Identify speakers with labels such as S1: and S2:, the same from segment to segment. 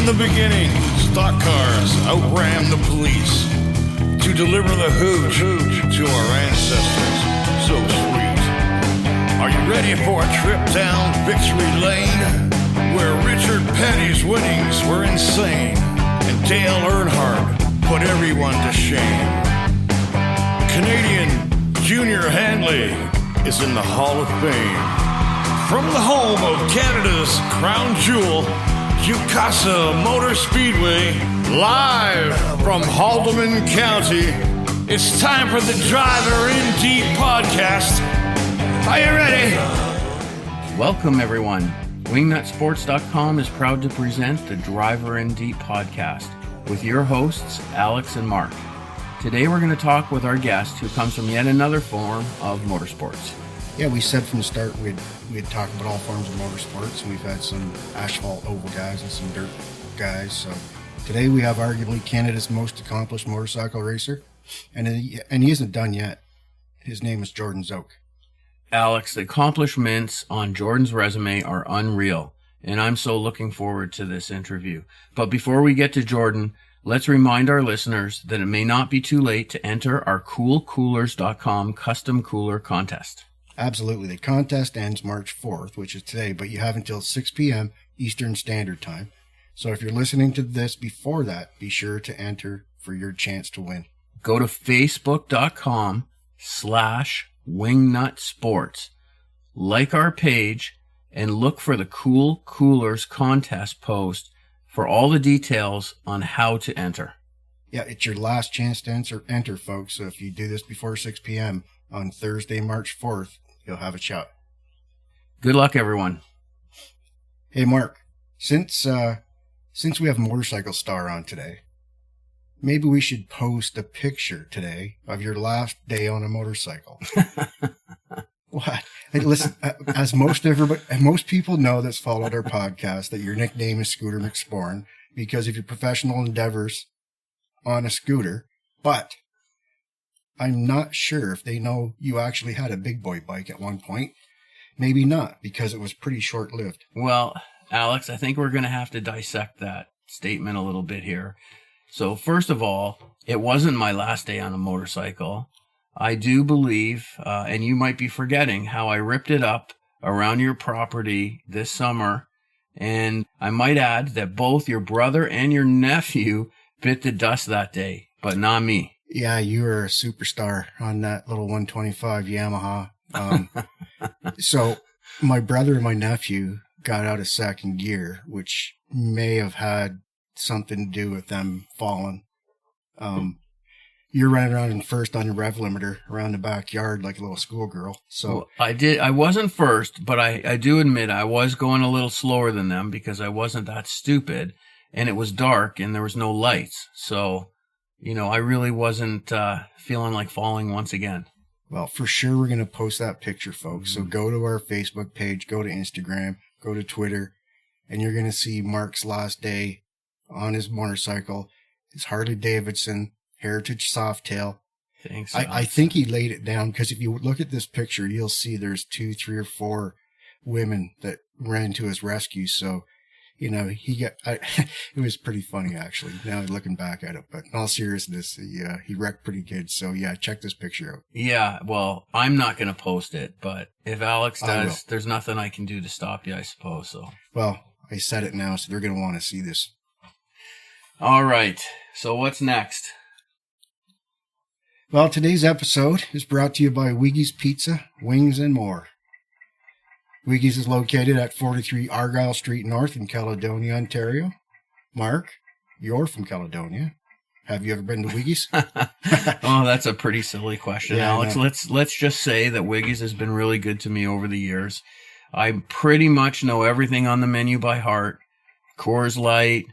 S1: In the beginning, stock cars outran the police to deliver the hooch to our ancestors. So sweet. Are you ready for a trip down victory lane, where Richard Petty's winnings were insane and Dale Earnhardt put everyone to shame? Canadian Junior Handley is in the Hall of Fame. From the home of Canada's crown jewel, Ucasa Motor Speedway, live from Haldimand County, it's time for the Driver in Deep podcast. Are you ready?
S2: Welcome, everyone. WingnutSports.com is proud to present the Driver in Deep podcast with your hosts, Alex and Mark. Today we're going to talk with our guest who comes from yet another form of motorsports.
S3: Yeah, we said from the start we'd talk about all forms of motorsports, and we've had some asphalt oval guys and some dirt guys. So today we have arguably Canada's most accomplished motorcycle racer, and he isn't done yet. His name is Jordan Szoke.
S2: Alex, the accomplishments on Jordan's resume are unreal, and I'm so looking forward to this interview. But before we get to Jordan, let's remind our listeners that it may not be too late to enter our coolcoolers.com custom cooler contest.
S3: Absolutely. The contest ends March 4th, which is today, but you have until 6 p.m. Eastern Standard Time. So if you're listening to this before that, be sure to enter for your chance to win.
S2: Go to facebook.com/wingnutsports. Like our page and look for the Cool Coolers contest post for all the details on how to enter.
S3: Yeah, it's your last chance to enter, folks. So if you do this before 6 p.m. on Thursday, March 4th, you'll have a shot.
S2: Good luck, everyone.
S3: Hey, Mark, since we have Motorcycle Star on today, maybe we should post a picture today of your last day on a motorcycle. What? Hey, listen, as most people know that's followed our podcast, that your nickname is Scooter McSporn because of your professional endeavors on a scooter, but I'm not sure if they know you actually had a big boy bike at one point. Maybe not, because it was pretty short-lived.
S2: Well, Alex, I think we're going to have to dissect that statement a little bit here. So first of all, it wasn't my last day on a motorcycle. I do believe, and you might be forgetting, how I ripped it up around your property this summer. And I might add that both your brother and your nephew bit the dust that day, but not me.
S3: Yeah, you were a superstar on that little 125 Yamaha. So my brother and my nephew got out of second gear, which may have had something to do with them falling. You're running around in first on your rev limiter around the backyard like a little schoolgirl. So
S2: well, I wasn't first, but I do admit I was going a little slower than them because I wasn't that stupid, and it was dark and there was no lights. So, I really wasn't feeling like falling once again.
S3: Well, for sure we're going to post that picture, folks. So go to our Facebook page, go to Instagram, go to Twitter, and you're going to see Mark's last day on his motorcycle. His Harley Davidson Heritage Softail.
S2: Thanks.
S3: I think he laid it down because if you look at this picture, you'll see there's 2, 3, or 4 women that ran to his rescue. So, it was pretty funny actually. Now looking back at it, but in all seriousness, he wrecked pretty good. So yeah, check this picture out.
S2: Yeah, well, I'm not going to post it, but if Alex does, there's nothing I can do to stop you, I suppose. So.
S3: Well, I said it now, so they're going to want to see this.
S2: All right. So what's next?
S3: Well, today's episode is brought to you by Wiggy's Pizza, Wings, and More. Wiggy's is located at 43 Argyle Street North in Caledonia, Ontario. Mark, you're from Caledonia. Have you ever been to Wiggy's?
S2: Oh, that's a pretty silly question, yeah, Alex. Let's just say that Wiggy's has been really good to me over the years. I pretty much know everything on the menu by heart. Coors Light,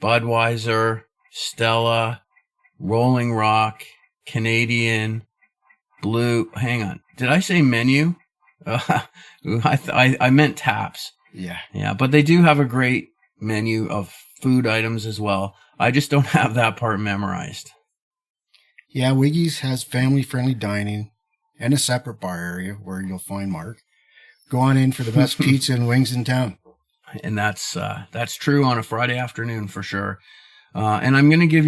S2: Budweiser, Stella, Rolling Rock, Canadian, Blue. Hang on. Did I say menu? I meant taps. Yeah, but they do have a great menu of food items as well. I just don't have that part memorized.
S3: Yeah, Wiggy's has family-friendly dining and a separate bar area where you'll find Mark. Go on in for the best pizza and wings in town.
S2: and that's true on a Friday afternoon for sure. And I'm going to give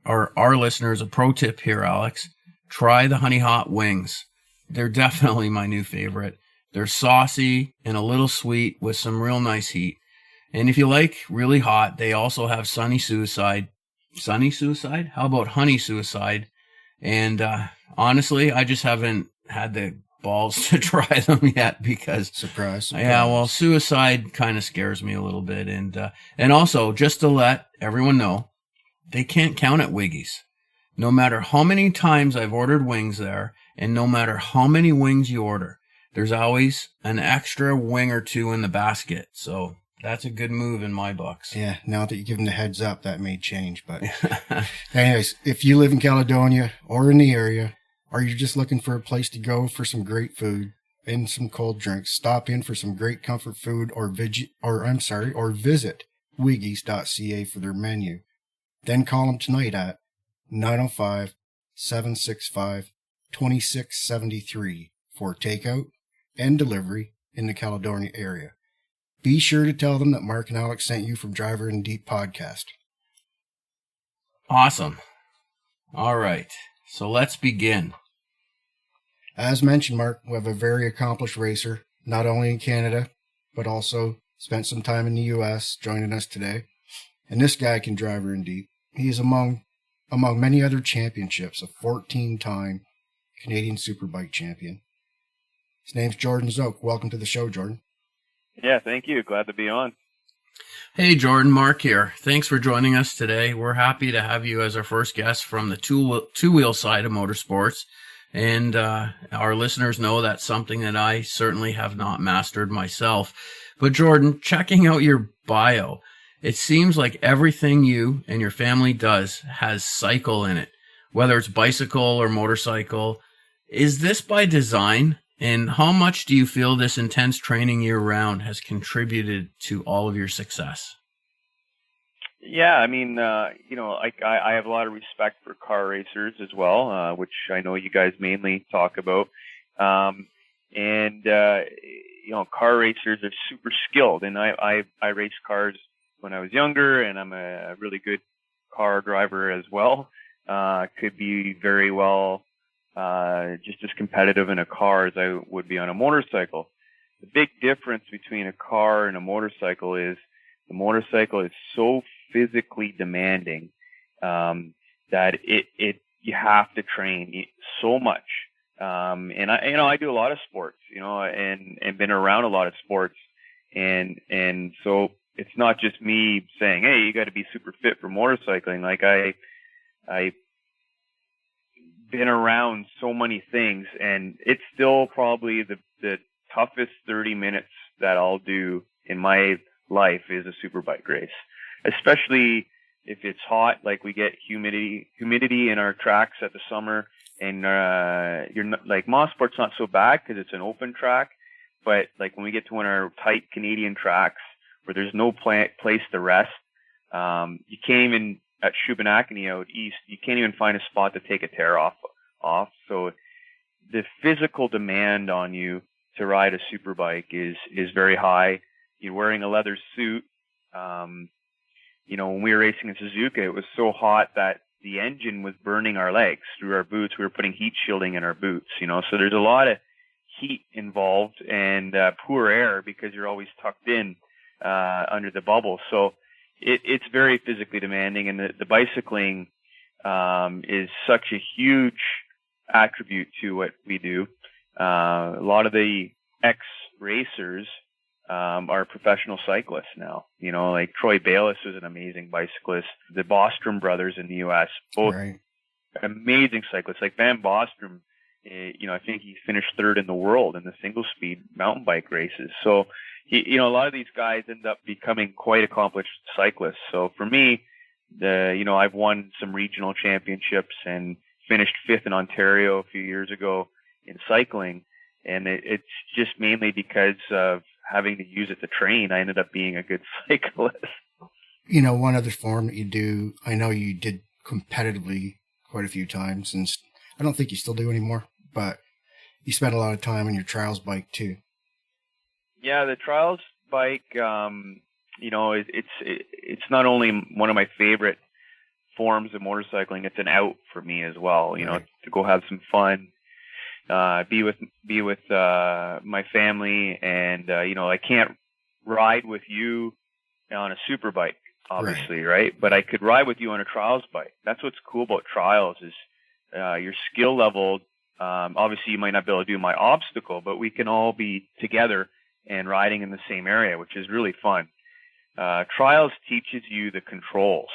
S2: our listeners a pro tip here, Alex. Try the honey hot wings. They're definitely my new favorite. They're saucy and a little sweet with some real nice heat. And if you like really hot, they also have Sunny Suicide. Sunny Suicide? How about Honey Suicide? And honestly, I just haven't had the balls to try them yet because
S3: Surprise.
S2: yeah, well, Suicide kind of scares me a little bit. And also, just to let everyone know, they can't count at Wiggy's. No matter how many times I've ordered wings there, and no matter how many wings you order, there's always an extra wing or two in the basket. So that's a good move in my books.
S3: Yeah, now that you give them the heads up, that may change. But anyways, if you live in Caledonia or in the area, or you're just looking for a place to go for some great food and some cold drinks, stop in for some great comfort food or visit wiggies.ca for their menu. Then call them tonight at 905-765-2673 for takeout and delivery in the Caledonia area. Be sure to tell them that Mark and Alex sent you from Driver in Deep podcast.
S2: Awesome. All right. So let's begin.
S3: As mentioned, Mark, we have a very accomplished racer, not only in Canada, but also spent some time in the U.S. joining us today. And this guy can Driver in Deep. He is among many other championships, a 14-time Canadian Superbike champion. His name's Jordan Szoke. Welcome to the show, Jordan.
S4: Yeah, thank you. Glad to be on.
S2: Hey, Jordan, Mark here. Thanks for joining us today. We're happy to have you as our first guest from the two-wheel side of motorsports. And our listeners know that's something that I certainly have not mastered myself. But Jordan, checking out your bio, it seems like everything you and your family does has cycle in it, whether it's bicycle or motorcycle. Is this by design? And how much do you feel this intense training year-round has contributed to all of your success?
S4: Yeah, I mean, I have a lot of respect for car racers as well, which I know you guys mainly talk about. Car racers are super skilled, and I raced cars when I was younger, and I'm a really good car driver as well. Could be very well just as competitive in a car as I would be on a motorcycle. The big difference between a car and a motorcycle is the motorcycle is so physically demanding that you have to train so much. And I do a lot of sports, and been around a lot of sports, and so it's not just me saying, hey, you got to be super fit for motorcycling. Like I been around so many things, and it's still probably the toughest 30 minutes that I'll do in my life is a Superbike race, especially if it's hot, like we get humidity in our tracks at the summer, and you're not, like Moss-Sport's not so bad because it's an open track, but like when we get to one of our tight Canadian tracks where there's no place to rest, you can't even, at Shubenacadie out east, you can't even find a spot to take a tear off. So the physical demand on you to ride a Superbike is very high. You're wearing a leather suit. When we were racing in Szoke, it was so hot that the engine was burning our legs through our boots. We were putting heat shielding in our boots, so there's a lot of heat involved, and poor air because you're always tucked in under the bubble. So it's very physically demanding, and the bicycling is such a huge attribute to what we do. A lot of the ex-racers are professional cyclists now. Like Troy Bayliss is an amazing bicyclist. The Bostrom brothers in the U.S., both
S3: Right.
S4: amazing cyclists. Like Van Bostrom, I think he finished third in the world in the single-speed mountain bike races. So, a lot of these guys end up becoming quite accomplished cyclists. So for me, I've won some regional championships and finished fifth in Ontario a few years ago in cycling. And it's just mainly because of having to use it to train. I ended up being a good cyclist.
S3: One other form that you do, I know you did competitively quite a few times, and I don't think you still do anymore, but you spent a lot of time on your trials bike too.
S4: Yeah, the trials bike, it's not only one of my favorite forms of motorcycling, it's an out for me as well, to go have some fun, be with my family, and I can't ride with you on a Superbike, obviously, right? But I could ride with you on a trials bike. That's what's cool about trials is your skill level. Obviously, you might not be able to do my obstacle, but we can all be together and riding in the same area, which is really fun. Trials teaches you the controls.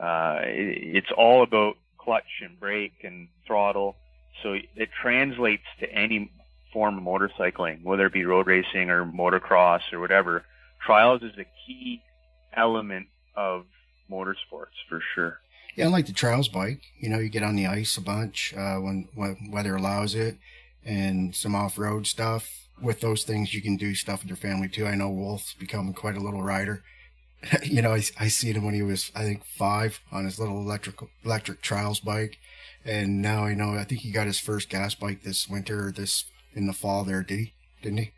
S4: It's all about clutch and brake and throttle. So it translates to any form of motorcycling, whether it be road racing or motocross or whatever. Trials is a key element of motorsports for sure.
S3: Yeah, I like the trials bike. You get on the ice a bunch when weather allows it, and some off-road stuff. With those things, you can do stuff with your family too. I know Wolf's become quite a little rider. I seen him when he was, I think, 5 on his little electric trials bike, and now I think he got his first gas bike this winter or in the fall there, didn't he?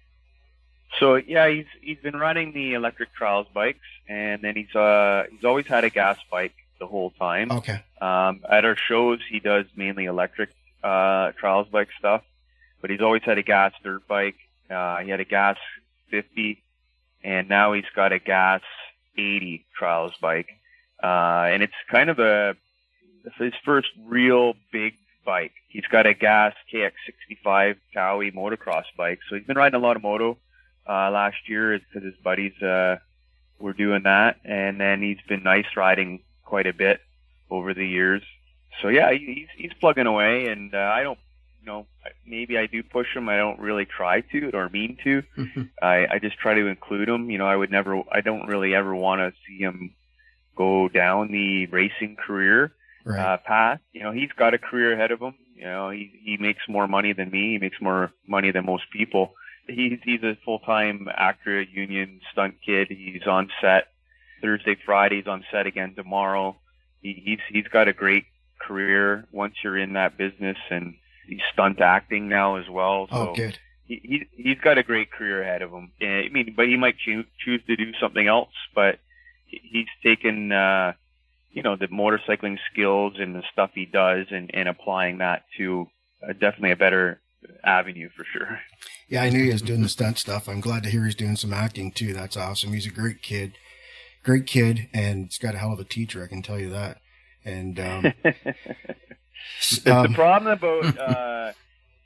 S4: So yeah, he's been riding the electric trials bikes, and then he's always had a gas bike the whole time.
S3: Okay.
S4: At our shows, he does mainly electric trials bike stuff, but he's always had a gas dirt bike. He had a gas 50, and now he's got a gas 80 trials bike, and it's kind of his first real big bike. He's got a gas KX65 Cowie motocross bike, so he's been riding a lot of moto last year because his buddies were doing that, and then he's been nice riding quite a bit over the years. So yeah, he's plugging away, and I don't, maybe I do push him. I don't really try to or mean to. I just try to include him. I don't really ever want to see him go down the racing career path. He's got a career ahead of him. He makes more money than me. He makes more money than most people. He's a full-time actor at Union, stunt kid. He's on set Thursday, Friday. He's on set again tomorrow. He's got a great career once you're in that business, and he's stunt acting now as well. So
S3: oh, good.
S4: He's got a great career ahead of him. But he might choose to do something else. But he's taken, the motorcycling skills and the stuff he does, and applying that to definitely a better avenue for sure.
S3: Yeah, I knew he was doing the stunt stuff. I'm glad to hear he's doing some acting too. That's awesome. He's a great kid, and he's got a hell of a teacher. I can tell you that. And
S4: the problem about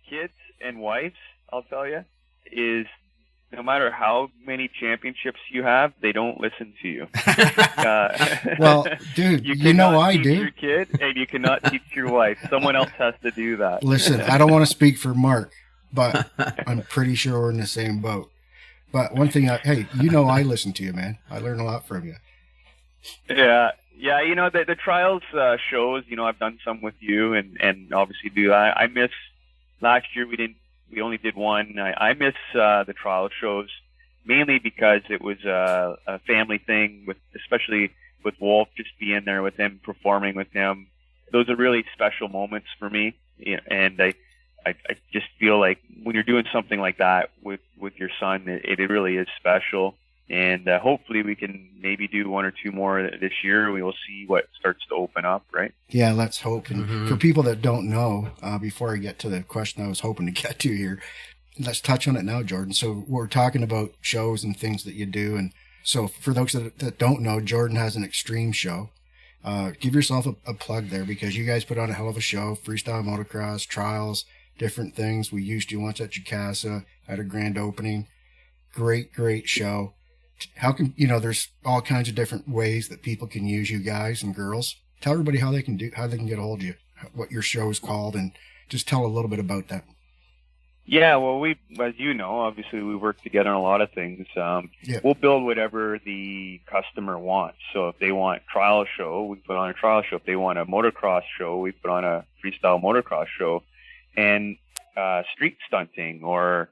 S4: kids and wives, I'll tell you, is no matter how many championships you have, they don't listen to you.
S3: Well, dude, I do.
S4: You cannot teach your kid, and you cannot teach your wife. Someone else has to do that.
S3: Listen, I don't want to speak for Mark, but I'm pretty sure we're in the same boat. But one thing, I listen to you, man. I learn a lot from you.
S4: Yeah. Yeah, the trials shows, I've done some with you and obviously do that. I miss last year we only did one. I miss the trial shows mainly because it was a family thing especially with Wolf, just being there with him, performing with him. Those are really special moments for me. And I just feel like when you're doing something like that with your son, it really is special. And hopefully we can maybe do 1 or 2 more this year. We will see what starts to open up, right?
S3: Yeah, let's hope. And for people that don't know, before I get to the question I was hoping to get to here, let's touch on it now, Jordan. So we're talking about shows and things that you do. And so for those that don't know, Jordan has an extreme show. Give yourself a plug there, because you guys put on a hell of a show, freestyle motocross, trials, different things. We used you once at Jacasa at a grand opening. Great show. How can, there's all kinds of different ways that people can use you guys and girls. Tell everybody how they can get a hold of you, what your show is called, and just tell a little bit about that.
S4: Yeah, well, as you know, obviously we work together on a lot of things. We'll build whatever the customer wants. So if they want a trial show, we put on a trial show. If they want a motocross show, we put on a freestyle motocross show. And street stunting or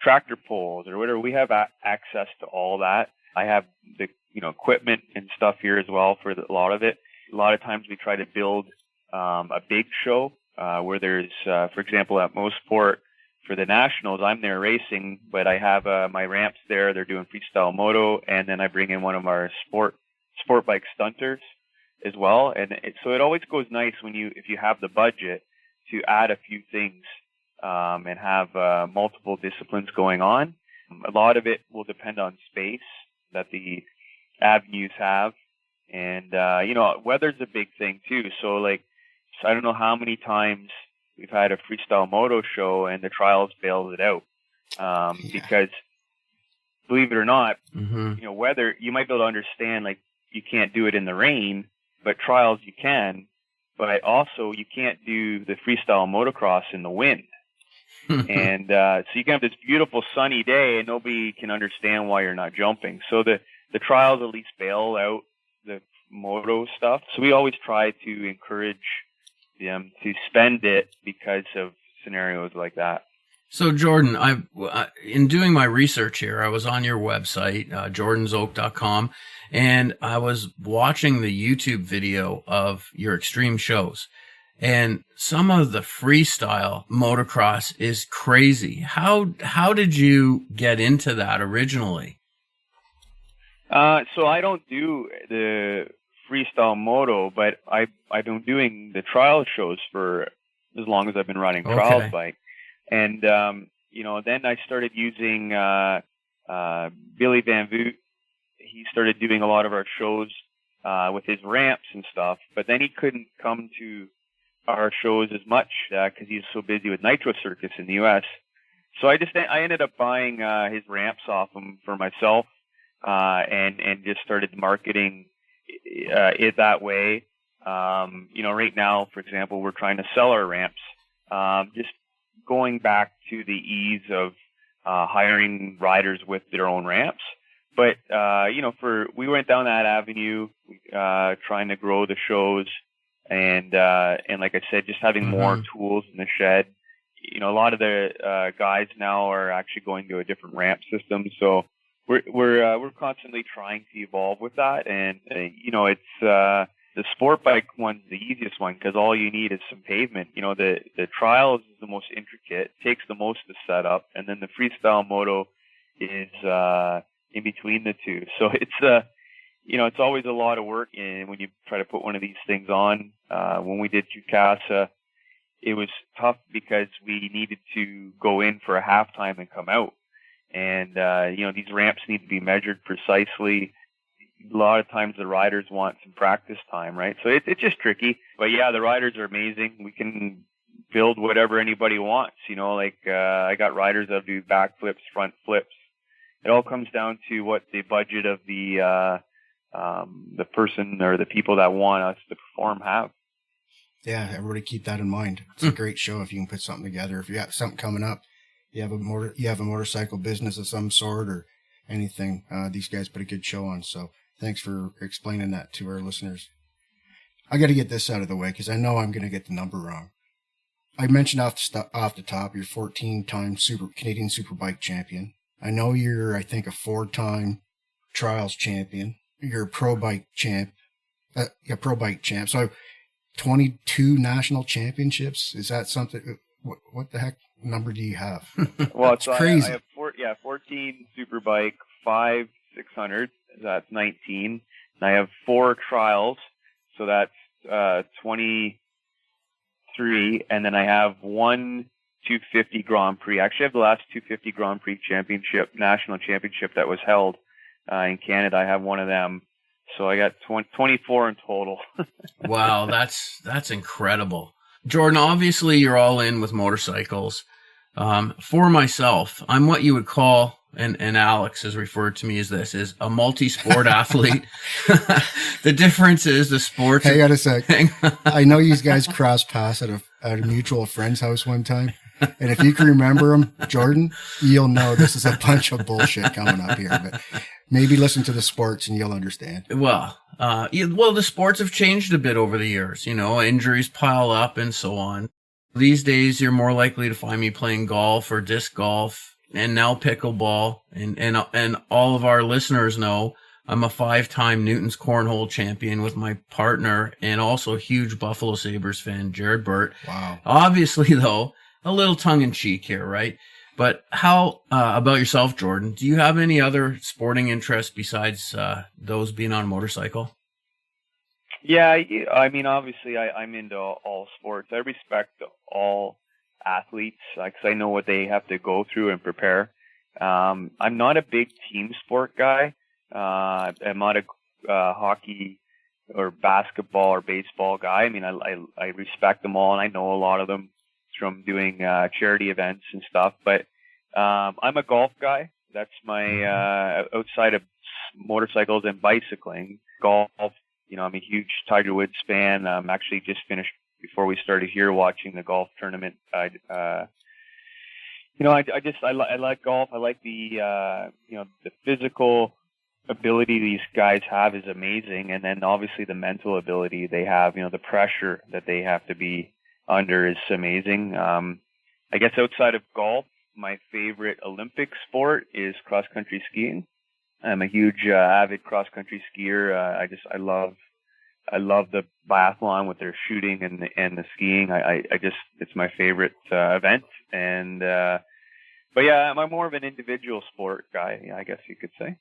S4: tractor pulls or whatever, we have access to all that. I have the equipment and stuff here as well for a lot of it. A lot of times we try to build a big show where there's, for example, at Mosport for the nationals, I'm there racing, but I have my ramps there. They're doing freestyle moto, and then I bring in one of our sport bike stunters as well. And so it always goes nice if you have the budget to add a few things and have multiple disciplines going on. A lot of it will depend on space that the avenues have, and weather's a big thing too. So I don't know how many times we've had a freestyle moto show and the trials bailed it out because, believe it or not, weather, you might be able to understand you can't do it in the rain, but trials you can. But also you can't do the freestyle motocross in the wind. And so you can have this beautiful sunny day and nobody can understand why you're not jumping. So the trials at least bail out the moto stuff. So we always try to encourage them to spend it because of scenarios like that.
S2: So Jordan, in doing my research here, I was on your website, jordanszoke.com, and I was watching the YouTube video of your extreme shows. And some of the freestyle motocross is crazy. How did you get into that originally?
S4: So I don't do the freestyle moto, but I've been doing the trial shows for as long as I've been running trials bike. And, then I started using Billy Van Voot. He started doing a lot of our shows with his ramps and stuff, but then he couldn't come to our shows as much because he's so busy with Nitro Circus in the U.S. So I ended up buying his ramps off him for myself and just started marketing it that way. Right now, for example, we're trying to sell our ramps, just going back to the ease of hiring riders with their own ramps. But, we went down that avenue, trying to grow the shows and like I said, just having more tools in the shed. A lot of the guys now are actually going to a different ramp system. So we're constantly trying to evolve with that. And, it's, the sport bike one's the easiest one because all you need is some pavement. The trials is the most intricate, takes the most to set up, and then the freestyle moto is in between the two. So it's always a lot of work. And when you try to put one of these things on, when we did Jukasa, it was tough because we needed to go in for a halftime and come out. And these ramps need to be measured precisely. A lot of times the riders want some practice time, right? So it's just tricky. But yeah, the riders are amazing. We can build whatever anybody wants. I got riders that do back flips, front flips. It all comes down to what the budget of the person or the people that want us to perform have.
S3: Yeah, everybody keep that in mind. It's a great show if you can put something together. If you have something coming up, you have a motorcycle business of some sort or anything. These guys put a good show on. So thanks for explaining that to our listeners. I got to get this out of the way because I know I'm going to get the number wrong. I mentioned off the top, you're 14-time Canadian Superbike champion. I know you're, I think, a 4-time trials champion. You're a pro bike champ. So 22 national championships. Is that something? What the heck number do you have?
S4: Well,
S3: it's crazy.
S4: I have 14 Superbike, 5 600. That's 19. And I have 4 trials, so that's 23. And then I have 1 250 Grand Prix. Actually, I have the last 250 Grand Prix national championship that was held in Canada. I have one of them. So I got 24 in total.
S2: Wow, that's incredible. Jordan, obviously you're all in with motorcycles. For myself, I'm what you would call, and Alex has referred to me as this, is a multi-sport athlete. The difference is the sports.
S3: Hang on a sec. I know you guys crossed paths at a mutual friend's house one time. And if you can remember him, Jordan, you'll know this is a bunch of bullshit coming up here. But maybe listen to the sports and you'll understand.
S2: Well, the sports have changed a bit over the years. Injuries pile up and so on. These days, you're more likely to find me playing golf or disc golf and now pickleball. And all of our listeners know I'm a 5-time Newton's Cornhole champion with my partner and also a huge Buffalo Sabres fan, Jared Burt.
S3: Wow.
S2: Obviously, though, a little tongue in cheek here, right? But how about yourself, Jordan? Do you have any other sporting interests besides those being on a motorcycle?
S4: Yeah, I mean, obviously, I'm into all sports. I respect all athletes because I know what they have to go through and prepare. I'm not a big team sport guy. I'm not a hockey or basketball or baseball guy. I mean, I respect them all, and I know a lot of them from doing charity events and stuff. But I'm a golf guy. That's my outside of motorcycles and bicycling, golf. You know, I'm a huge Tiger Woods fan. I'm actually just finished before we started here watching the golf tournament. I like golf. I like the the physical ability these guys have is amazing, and then obviously the mental ability they have. You know, the pressure that they have to be under is amazing. I guess outside of golf, my favorite Olympic sport is cross country skiing. I'm a huge avid cross country skier. I love the biathlon with their shooting and the skiing. It's my favorite event. And but yeah, I'm more of an individual sport guy, I guess you could say.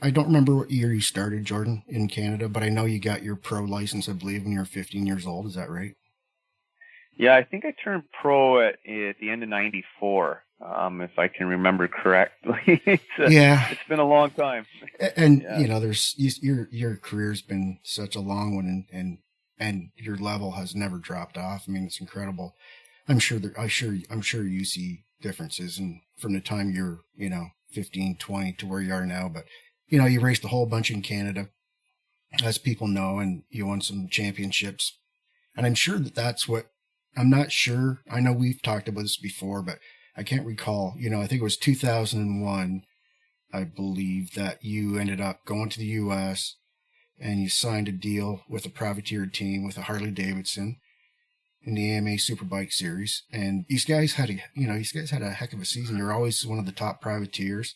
S3: I don't remember what year you started, Jordan, in Canada, but I know you got your pro license, I believe, when you were 15 years old. Is that right?
S4: Yeah, I think I turned pro at the end of '94. If I can remember correctly. It's been a long time.
S3: And you know, your career's been such a long one, and your level has never dropped off. I mean, it's incredible. I'm sure you see differences, and from the time you're 15, 20 to where you are now. But you raced a whole bunch in Canada, as people know, and you won some championships. And I'm sure that's what. I'm not sure. I know we've talked about this before, but I can't recall. I think it was 2001, I believe, that you ended up going to the U.S. and you signed a deal with a privateer team with a Harley Davidson in the AMA Superbike series. And these guys had a heck of a season. You're always one of the top privateers.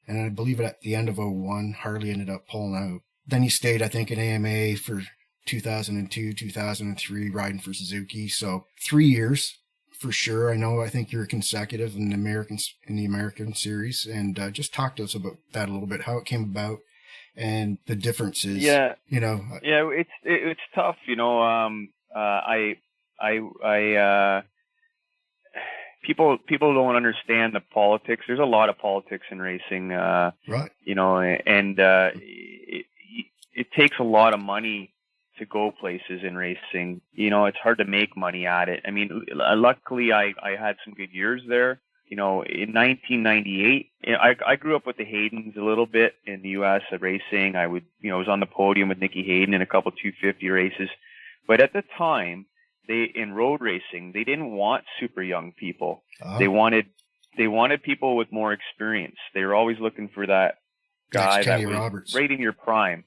S3: And I believe at the end of '01, Harley ended up pulling out. Then you stayed, I think, in AMA for 2002, 2003, riding for Suzuki. So 3 years. For sure. I think you're consecutive in the American series, and just talk to us about that a little bit, how it came about and the differences.
S4: Yeah. It's tough. People don't understand the politics. There's a lot of politics in racing.
S3: Right.
S4: And it takes a lot of money to go places in racing. It's hard to make money at it. I mean, luckily I had some good years there. In 1998, I grew up with the Haydens a little bit in the U.S. at racing. I was on the podium with Nicky Hayden in a couple 250 races. But at the time, in road racing, they didn't want super young people. Oh. They wanted people with more experience. They were always looking for that guy that was right in your prime.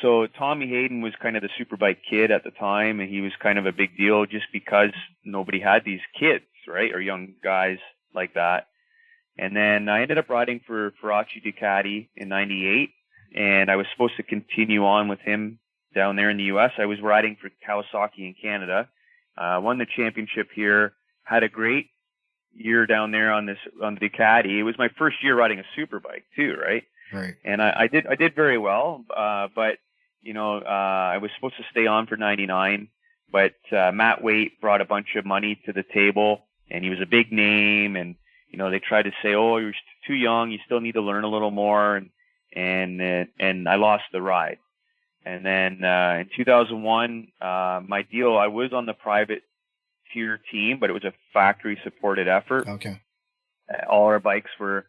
S4: So Tommy Hayden was kind of the Superbike kid at the time, and he was kind of a big deal just because nobody had these kids, right, or young guys like that. And then I ended up riding for Faraci Ducati in '98, and I was supposed to continue on with him down there in the U.S. I was riding for Kawasaki in Canada, won the championship here, had a great year down there on the Ducati. It was my first year riding a Superbike too, right?
S3: Right.
S4: And I did very well, but I was supposed to stay on for '99, but Matt Waite brought a bunch of money to the table, and he was a big name, and they tried to say, "Oh, you're too young, you still need to learn a little more," and I lost the ride. And then in 2001, my deal, I was on the private tier team, but it was a factory supported effort.
S3: Okay.
S4: All our bikes were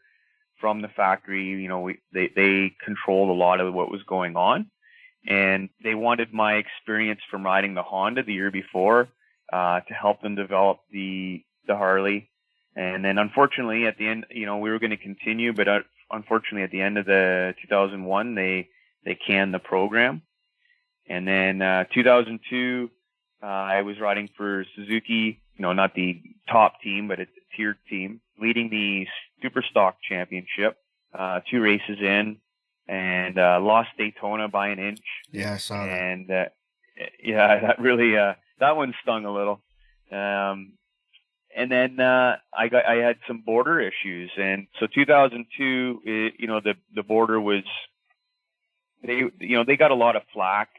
S4: from the factory. They controlled a lot of what was going on, and they wanted my experience from riding the Honda the year before to help them develop the Harley. And then unfortunately at the end, we were going to continue, but unfortunately at the end of the 2001, they canned the program. And then 2002, I was riding for Suzuki, not the top team, but a tiered team, leading the Super Stock Championship, 2 races in, and lost Daytona by an inch.
S3: Yeah, I saw that.
S4: And that really, that one stung a little. then I had some border issues, and so 2002, the border was they got a lot of flack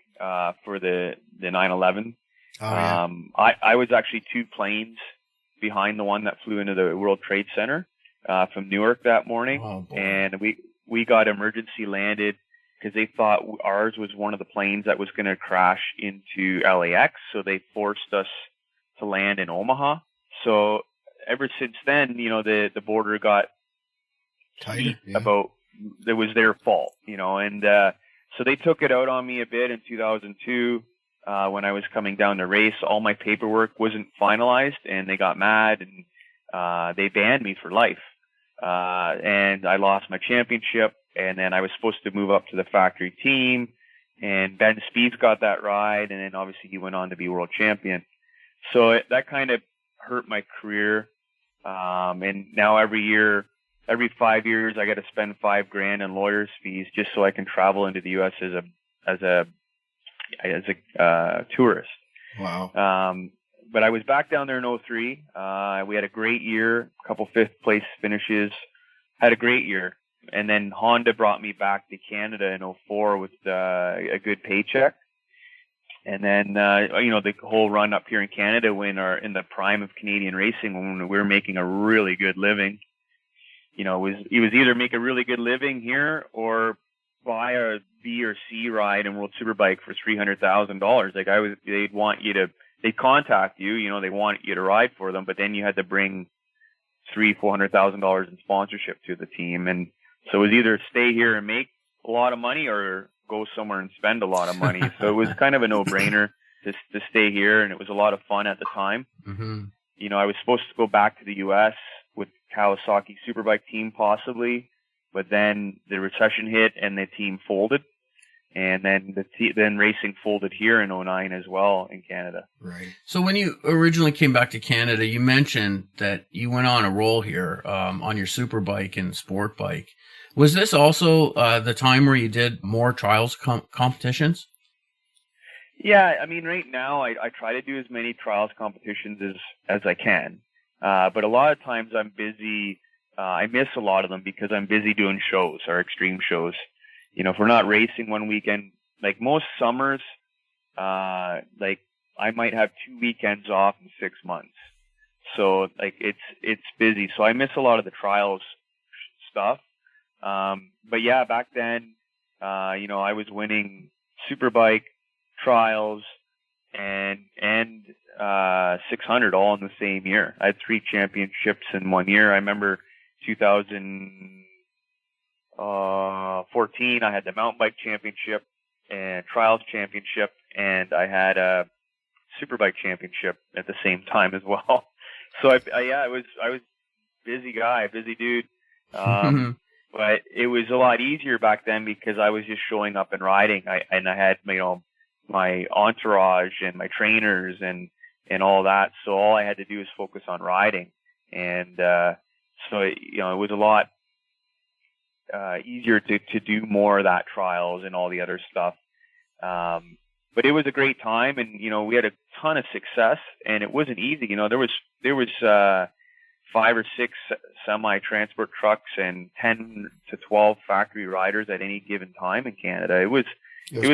S4: for the 9/11.
S3: Oh, yeah.
S4: I was actually 2 planes behind the one that flew into the World Trade Center from Newark that morning, and we got emergency landed because they thought ours was one of the planes that was going to crash into LAX, so they forced us to land in Omaha. So ever since then, the border got
S3: Tighter. Yeah.
S4: about it was their fault, and so they took it out on me a bit in 2002 when I was coming down to race. All my paperwork wasn't finalized, and they got mad, and they banned me for life. And I lost my championship, and then I was supposed to move up to the factory team, and Ben Spieth got that ride, and then obviously he went on to be world champion. So that kind of hurt my career. And now every 5 years, I got to spend $5,000 in lawyers' fees just so I can travel into the U.S. as a tourist.
S3: Wow.
S4: But I was back down there in 2003. We had a great year, a couple 5th place finishes, had a great year. And then Honda brought me back to Canada in 2004 with a good paycheck. And then, the whole run up here in Canada in the prime of Canadian racing, when we were making a really good living, it was either make a really good living here or buy a B or C ride in World Superbike for $300,000. Like they'd contact you, they want you to ride for them, but then you had to bring $400,000 in sponsorship to the team. And so it was either stay here and make a lot of money or go somewhere and spend a lot of money. So it was kind of a no-brainer to stay here, and it was a lot of fun at the time.
S2: Mm-hmm.
S4: I was supposed to go back to the U.S. with Kawasaki Superbike team possibly, but then the recession hit and the team folded, and then then racing folded here in 2009 as well in Canada.
S3: Right.
S2: So when you originally came back to Canada, you mentioned that you went on a roll here on your Superbike and sport bike. Was this also the time where you did more trials competitions?
S4: Yeah, I mean, right now I try to do as many trials competitions as I can, but a lot of times I'm busy. I miss a lot of them because I'm busy doing shows or extreme shows. If we're not racing one weekend, like most summers, like I might have 2 weekends off in 6 months. So like it's busy. So I miss a lot of the trials stuff. But yeah, back then, I was winning Superbike, trials, and 600 all in the same year. I had 3 championships in 1 year. I remember 2014, I had the mountain bike championship and trials championship, and I had a Superbike championship at the same time as well. So I was busy guy, busy dude. But it was a lot easier back then because I was just showing up and riding. I had, my entourage and my trainers and all that. So all I had to do was focus on riding. And, so it was a lot, easier to do more of that trials and all the other stuff. But it was a great time, and, we had a ton of success, and it wasn't easy. There was 5 or 6 semi-transport trucks and 10 to 12 factory riders at any given time in Canada. It was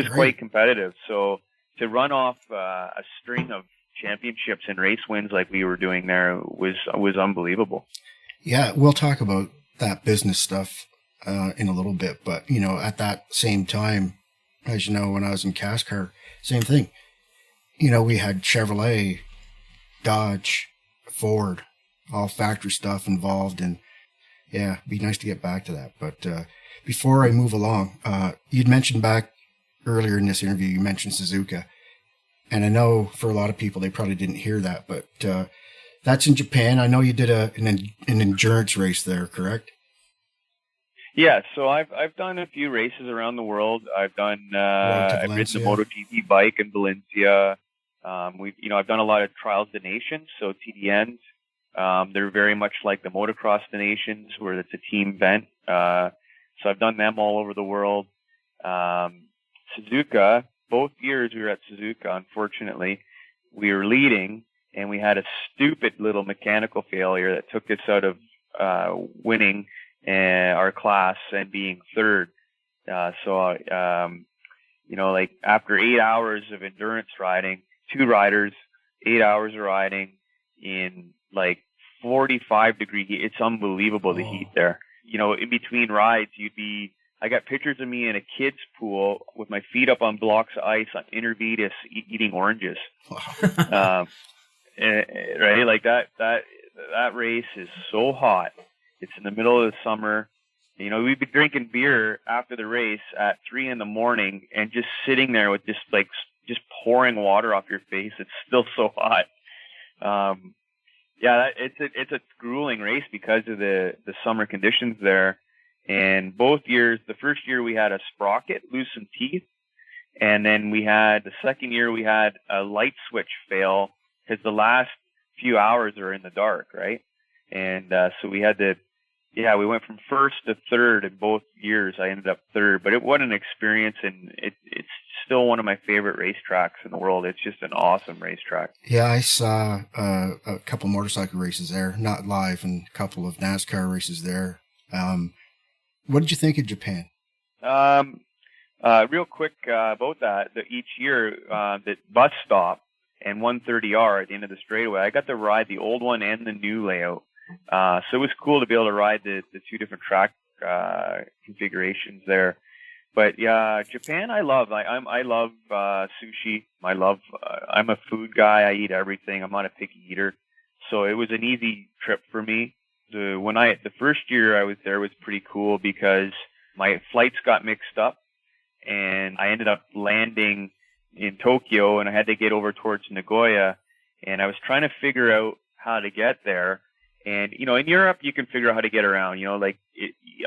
S4: quite competitive. So to run off a string of championships and race wins like we were doing there was unbelievable.
S3: Yeah, we'll talk about that business stuff in a little bit, but at that same time, as you know, when I was in CASCAR, same thing. We had Chevrolet, Dodge, Ford, all factory stuff involved, and yeah, it'd be nice to get back to that. But before I move along, you'd mentioned back earlier in this interview, you mentioned Suzuka, and I know for a lot of people they probably didn't hear that, but that's in Japan. I know you did an endurance race there, correct?
S4: Yeah, so I've done a few races around the world. I've ridden the MotoGP bike in Valencia. I've done a lot of Trials de Nations, so TDNs. They're very much like the motocross de Nations, where it's a team event. So I've done them all over the world. Suzuka, both years we were at Suzuka, unfortunately. We were leading, and we had a stupid little mechanical failure that took us out of winning our class and being third. Like after 8 hours of endurance riding, 2 riders, 8 hours of riding in like 45-degree heat. It's unbelievable, the heat there. In between rides, I got pictures of me in a kid's pool with my feet up on blocks of ice on Intervitus eating oranges.
S3: Wow.
S4: Right? Like that race is so hot. It's in the middle of the summer. We'd be drinking beer after the race at 3 a.m. and just sitting there with just pouring water off your face. It's still so hot. It's a grueling race because of the summer conditions there. And both years, the first year we had a sprocket lose some teeth, and then the second year we had a light switch fail because the last few hours are in the dark, right? And so we had we went from first to third in both years. I ended up third, but what an experience, and it's still one of my favorite racetracks in the world. It's just an awesome racetrack.
S3: Yeah, I saw a couple motorcycle races there, not live, and a couple of NASCAR races there. What did you think of Japan?
S4: Real quick about that, each year the bus stop and 130R at the end of the straightaway, I got to ride the old one and the new layout. So it was cool to be able to ride the 2 different track configurations there. But yeah, Japan I love. I love sushi. I'm a food guy. I eat everything. I'm not a picky eater. So it was an easy trip for me. The first year I was there was pretty cool because my flights got mixed up and I ended up landing in Tokyo and I had to get over towards Nagoya, and I was trying to figure out how to get there. And, in Europe, you can figure out how to get around,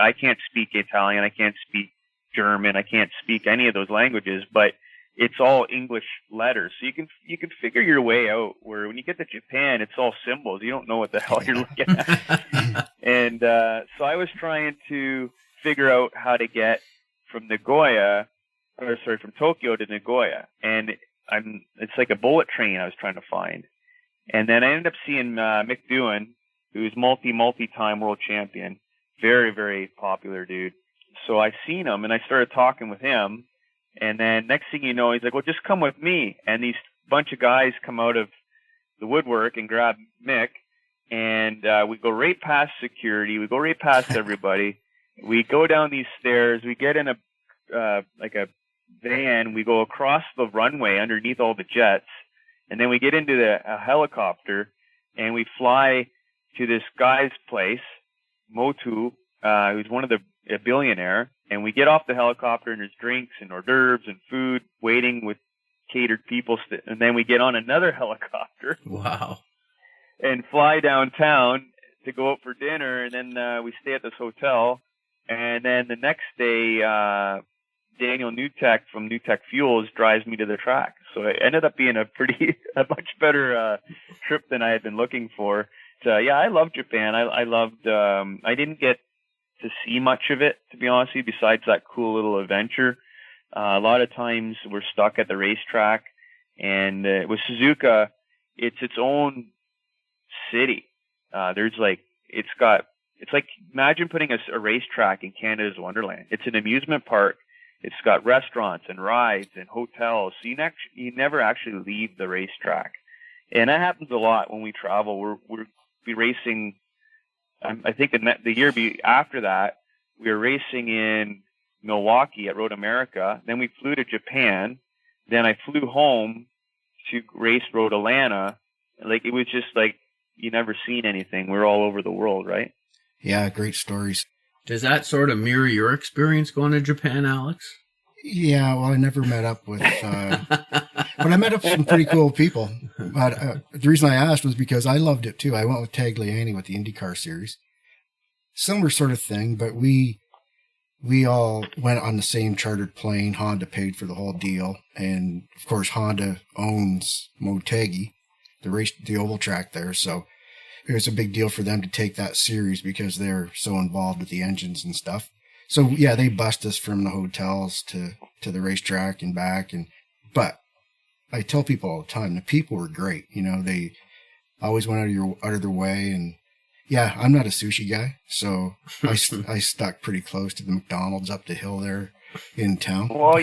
S4: I can't speak Italian. I can't speak German. I can't speak any of those languages, but it's all English letters. So you can figure your way out, where when you get to Japan, it's all symbols. You don't know what the hell you're looking at. And, so I was trying to figure out how to get from Tokyo to Nagoya. And it's like a bullet train I was trying to find. And then I ended up seeing, Mick Doohan, who's multi-time world champion. Very, very popular dude. So I seen him and I started talking with him. And then next thing you know, he's like, well, just come with me. And these bunch of guys come out of the woodwork and grab Mick. And we go right past security. We go right past everybody. We go down these stairs. We get in a van. We go across the runway underneath all the jets. And then we get into a helicopter and we fly to this guy's place, Motu, who's a billionaire. And we get off the helicopter and there's drinks and hors d'oeuvres and food waiting with catered people. And then we get on another helicopter.
S2: Wow.
S4: And fly downtown to go out for dinner. And then we stay at this hotel. And then the next day, Daniel Newtek from Newtek Fuels drives me to the track. So it ended up being a much better trip than I had been looking for. So, yeah, I love Japan. I loved, I didn't get to see much of it, to be honest with you, besides that cool little adventure. A lot of times we're stuck at the racetrack, and with Suzuka, it's its own city. It's like, imagine putting a racetrack in Canada's Wonderland. It's an amusement park. It's got restaurants and rides and hotels. So you never actually leave the racetrack. And that happens a lot when we travel. We'll be racing. I think the year after that, we were racing in Milwaukee at Road America. Then we flew to Japan. Then I flew home to race Road Atlanta. Like, it was just like you never seen anything. We're all over the world, right?
S3: Yeah, great stories.
S2: Does that sort of mirror your experience going to Japan, Alex?
S3: Yeah, well, I never met up with, but I met up with some pretty cool people. But the reason I asked was because I loved it too. I went with Tagliani with the IndyCar series. Similar sort of thing, but we all went on the same chartered plane. Honda paid for the whole deal. And of course, Honda owns Motegi, the oval track there. So it was a big deal for them to take that series because they're so involved with the engines and stuff. So yeah, they bussed us from the hotels to the racetrack and back. But I tell people all the time, the people were great. You know, always went out of their way. And yeah, I'm not a sushi guy, so I stuck pretty close to the McDonald's up the hill there in town.
S4: Well,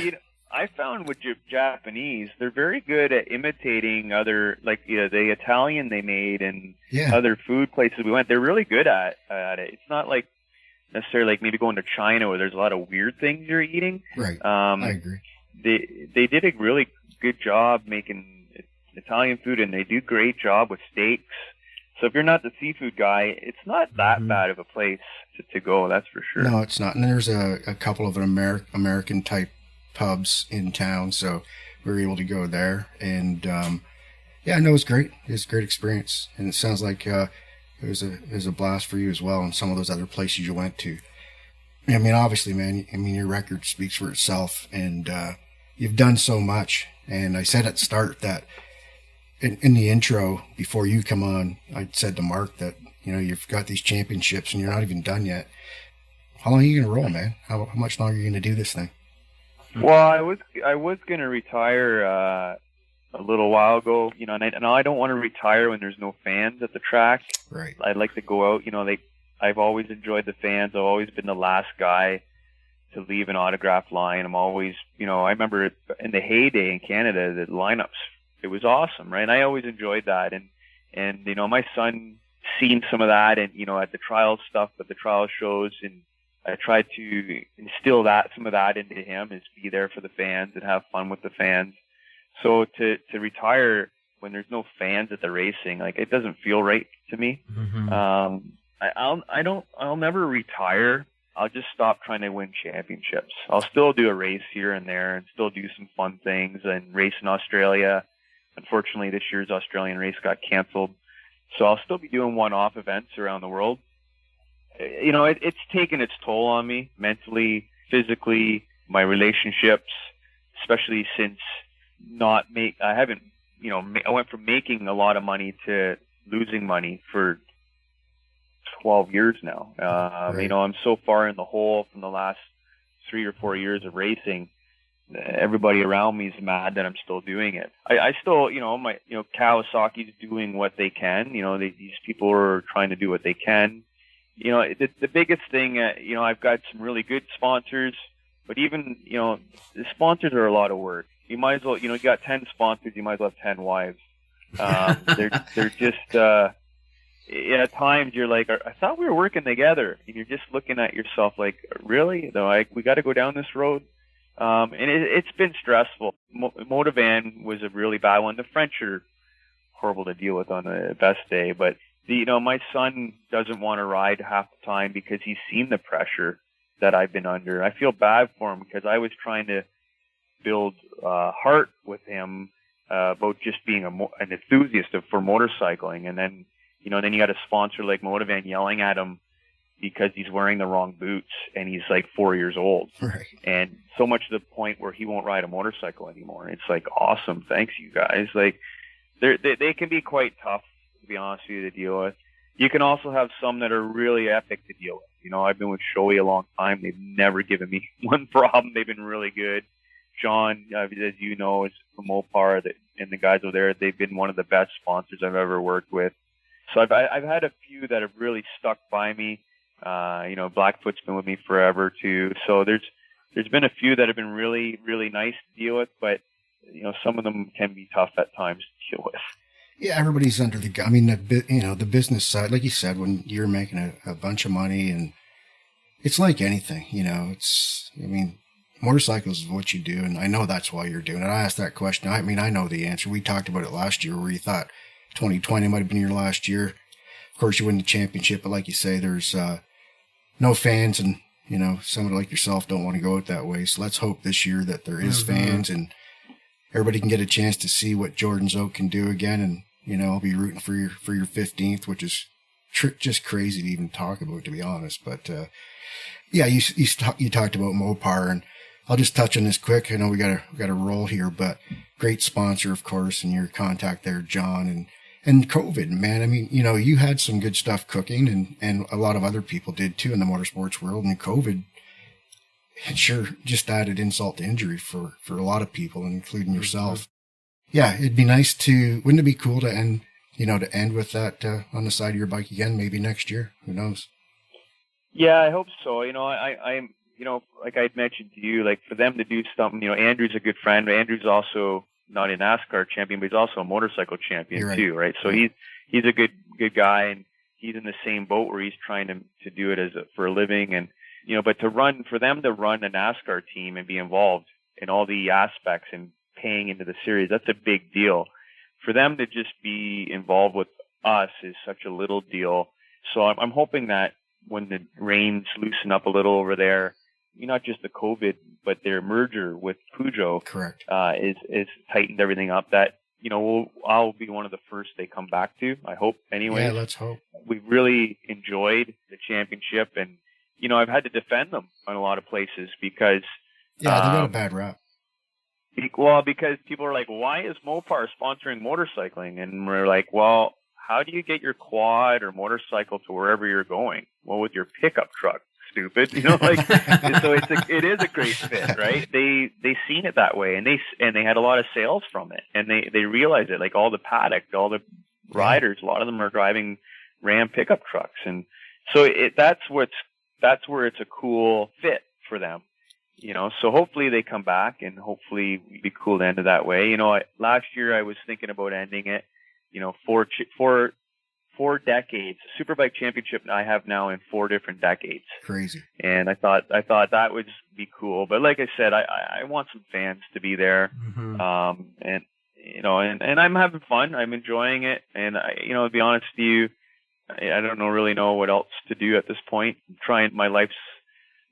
S4: I found with Japanese, they're very good at imitating other, like the Italian they made and other food places we went. They're really good at it. It's not like necessarily like maybe going to China where there's a lot of weird things you're eating.
S3: Right. I agree.
S4: They did a really good job making Italian food, and they do a great job with steaks. So if you're not the seafood guy, it's not that bad of a place to go. That's for sure.
S3: No, it's not. And there's a couple of American type pubs in town, so we were able to go there. And it was great. It was a great experience, and it sounds like it was a blast for you as well. And some of those other places you went to. I mean, obviously, man. I mean, your record speaks for itself, and you've done so much. And I said at the start that in the intro before you come on, I said to Mark that you've got these championships and you're not even done yet. How long are you gonna roll, man? How much longer are you gonna do this thing?
S4: Well, I was gonna retire a little while ago, and I don't want to retire when there's no fans at the track.
S3: Right.
S4: I'd like to go out. I've always enjoyed the fans. I've always been the last guy to leave an autograph line. I'm always, I remember in the heyday in Canada, the lineups, it was awesome, right? And I always enjoyed that. And my son seen some of that and, at the trial stuff, at the trial shows, and I tried to instill some of that into him, is be there for the fans and have fun with the fans. So to retire when there's no fans at the racing, like, it doesn't feel right to me. I'll never retire. I'll just stop trying to win championships. I'll still do a race here and there and still do some fun things and race in Australia. Unfortunately, this year's Australian race got canceled. So I'll still be doing one-off events around the world. It's taken its toll on me mentally, physically, my relationships, especially since I went from making a lot of money to losing money for 12 years now. Right. I'm so far in the hole from the last 3 or 4 years of racing. Everybody around me is mad that I'm still doing it. I still, Kawasaki's doing what they can. These people are trying to do what they can. The biggest thing, I've got some really good sponsors, but even, the sponsors are a lot of work. You might as well, you got 10 sponsors, you might as well have 10 wives. They're just, at times you're like, I thought we were working together, and you're just looking at yourself like, really? We got to go down this road. And it's been stressful. Motivan was a really bad one. The French are horrible to deal with on the best day, but my son doesn't want to ride half the time because he's seen the pressure that I've been under. I feel bad for him because I was trying to build heart with him about just being an enthusiast for motorcycling, and then then you got a sponsor like Motivan yelling at him because he's wearing the wrong boots and he's like 4 years old.
S3: Right.
S4: And so much to the point where he won't ride a motorcycle anymore. It's like, awesome. Thanks, you guys. Like, they can be quite tough, to be honest with you, to deal with. You can also have some that are really epic to deal with. I've been with Szoke a long time. They've never given me one problem. They've been really good. John, as you know, is from Mopar, and the guys over there, they've been one of the best sponsors I've ever worked with. So I've had a few that have really stuck by me. Blackfoot's been with me forever too. So there's been a few that have been really, really nice to deal with, but some of them can be tough at times to deal with.
S3: Yeah, everybody's under the business side, like you said, when you're making a bunch of money, and it's like anything, motorcycles is what you do, and I know that's why you're doing it. I asked that question. I know the answer. We talked about it last year where you thought 2020 might have been your last year. Of course, you win the championship, but like you say, there's no fans, and somebody like yourself don't want to go out that way. So let's hope this year that there is fans and everybody can get a chance to see what Jordan Szoke can do again. And I'll be rooting for your 15th, which is just crazy to even talk about, to be honest. But you talked about Mopar, and I'll just touch on this quick. I know we got to roll here, but great sponsor, of course, and your contact there, John, and COVID, man. I mean, you had some good stuff cooking, and a lot of other people did too in the motorsports world. And COVID, it sure just added insult to injury for a lot of people, including yourself. Yeah, it'd be nice wouldn't it be cool to end to end with that on the side of your bike again, maybe next year. Who knows?
S4: Yeah, I hope so. I'm like I'd mentioned to you, like for them to do something, Andrew's a good friend. Andrew's also not a NASCAR champion, but he's also a motorcycle champion too, right? So he's a good guy, and he's in the same boat where he's trying to do it for a living. And, but for them to run a NASCAR team and be involved in all the aspects and paying into the series, that's a big deal. For them to just be involved with us is such a little deal. So I'm hoping that when the reins loosen up a little over there, not just the COVID, but their merger with Peugeot,
S3: correct,
S4: is tightened everything up. That I'll be one of the first they come back to. I hope, anyway.
S3: Yeah, let's hope.
S4: We've really enjoyed the championship, and I've had to defend them on a lot of places because
S3: they got a bad rap.
S4: Well, because people are like, why is Mopar sponsoring motorcycling? And we're like, well, how do you get your quad or motorcycle to wherever you're going? Well, with your pickup truck, stupid. So it is a great fit, right? They seen it that way, and they had a lot of sales from it, and they realized it. Like all the paddock, all the riders, a lot of them are driving Ram pickup trucks, and so that's where it's a cool fit for them. So hopefully they come back, and hopefully it'd be cool to end it that way. Last year I was thinking about ending it, four decades. Superbike championship I have now in 4 different decades.
S3: Crazy.
S4: And I thought that would be cool. But like I said, I want some fans to be there.
S2: Mm-hmm.
S4: And I'm having fun. I'm enjoying it. And to be honest with you, I don't really know what else to do at this point. My life's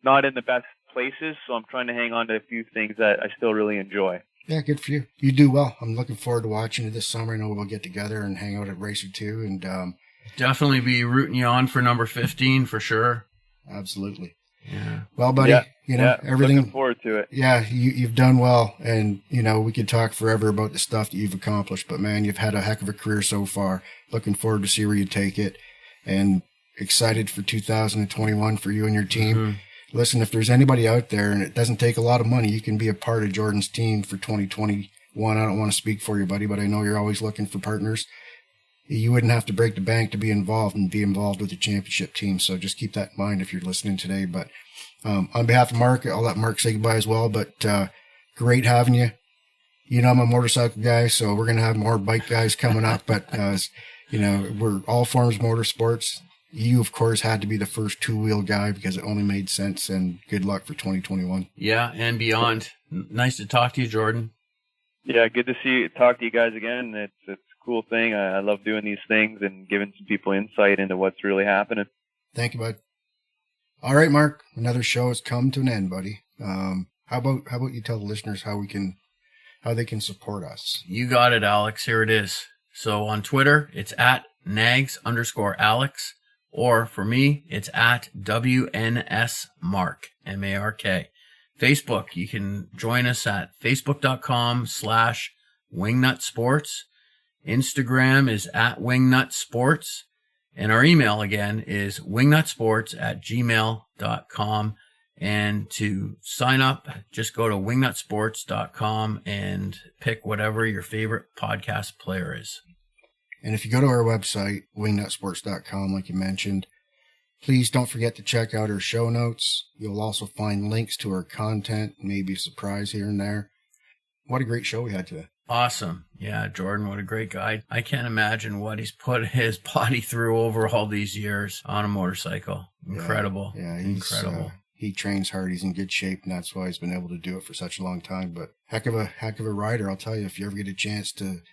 S4: not in the best places, so I'm trying to hang on to a few things that I still really enjoy.
S3: Yeah, good for you. You do well. I'm looking forward to watching you this summer. I know we'll get together and hang out at Racer 2. And
S2: definitely be rooting you on for number 15 for sure.
S3: Absolutely.
S2: Yeah.
S3: Well, buddy, everything.
S4: Looking forward to it.
S3: Yeah, you've done well. And, we could talk forever about the stuff that you've accomplished. But, man, you've had a heck of a career so far. Looking forward to see where you take it. And excited for 2021 for you and your team. Mm-hmm. Listen, if there's anybody out there, and it doesn't take a lot of money, you can be a part of Jordan's team for 2021. I don't want to speak for you, buddy, but I know you're always looking for partners. You wouldn't have to break the bank to be involved with the championship team. So just keep that in mind if you're listening today. But on behalf of Mark, I'll let Mark say goodbye as well. But great having you. I'm a motorcycle guy, so we're going to have more bike guys coming up. But, we're all forms of motorsports. You, of course, had to be the first 2-wheel guy because it only made sense, and good luck for 2021.
S2: Yeah, and beyond. Nice to talk to you, Jordan.
S4: Yeah, good to talk to you guys again. It's a cool thing. I love doing these things and giving some people insight into what's really happening.
S3: Thank you, bud. All right, Mark, another show has come to an end, buddy. How about you tell the listeners how they can support us?
S2: You got it, Alex. Here it is. So on Twitter, it's at @nags_Alex. Or for me, it's at WNSMark, MARK. Facebook, you can join us at facebook.com/wingnutsports. Instagram is at wingnutsports. And our email again is wingnutsports@gmail.com. And to sign up, just go to wingnutsports.com and pick whatever your favorite podcast player is.
S3: And if you go to our website, wingnutsports.com, like you mentioned, please don't forget to check out our show notes. You'll also find links to our content, maybe a surprise here and there. What a great show we had today.
S2: Awesome. Yeah, Jordan, what a great guy. I can't imagine what he's put his body through over all these years on a motorcycle. Incredible.
S3: Yeah, he's
S2: incredible.
S3: He trains hard. He's in good shape, and that's why he's been able to do it for such a long time. But heck of a rider, I'll tell you. If you ever get a chance to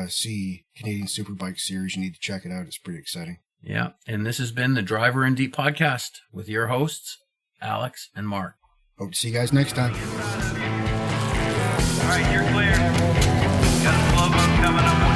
S3: see Canadian Superbike Series, you need to check it out. It's pretty exciting.
S2: Yeah, and this has been the Driver in Deep podcast with your hosts, Alex and Mark.
S3: Hope to see you guys next time.
S5: All right, you're clear. Got a slow boat coming up.